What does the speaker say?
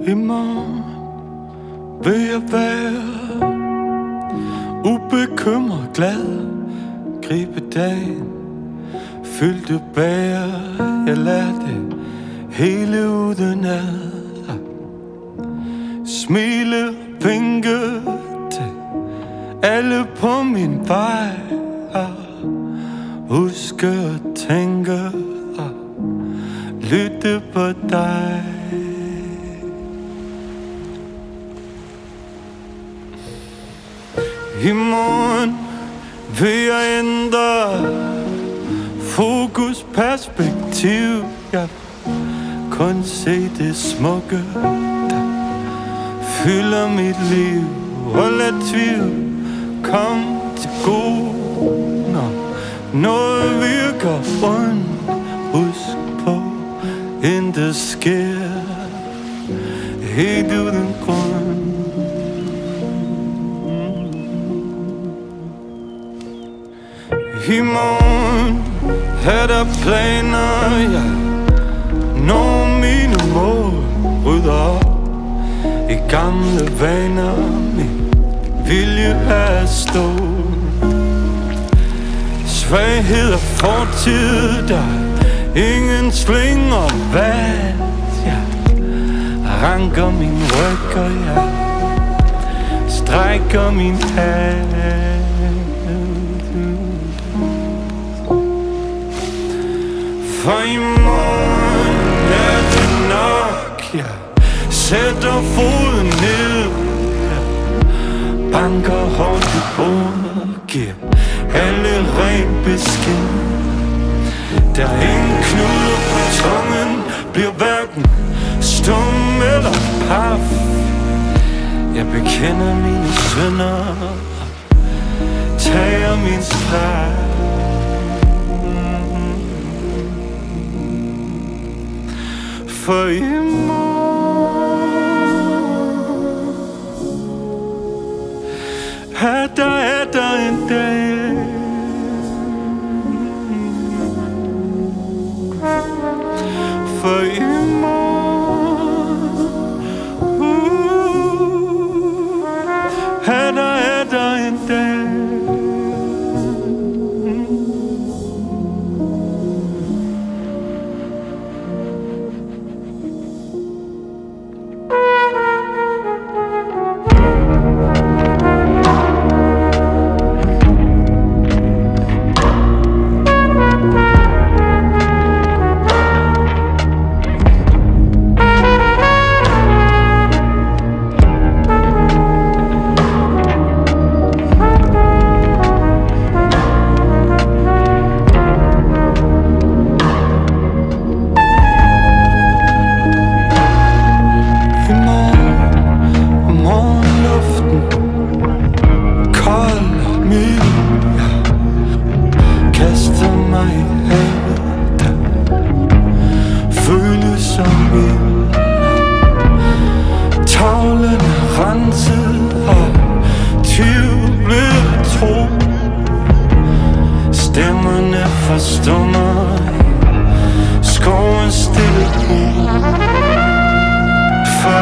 I morgen vil jeg være ubekymret glad, gribe dagen, fyldte bager, jeg lærte hele udenad. Smile, vinke til alle på min vej, huske at tænke og lytte på dig. I morgen vil jeg ændre fokus, perspektiv. Jeg kun se det smukke, der fylder mit liv. Og lad tvivl komme til gode, når noget virker ondt. Husk på, intet sker helt uden grund. I morgen er der planer, jeg når mine mål, rydder op i gamle vaner, min vilje er stor. Svaghed og fortid, der ingen slinger vand. Jeg ranker min ryg, og jeg strækker min hand. For i morgen er det nok, jeg sætter foden ned, banker hårdt i bordet, giver alle ren besked. Der er ingen knude på tungen, bliver hverken stum eller paf. Jeg bekender mine synder, tager min straf. For i morgen er der en dag, for i morgen er der en dag. Stemmerne forstummer, skoven stille ro. For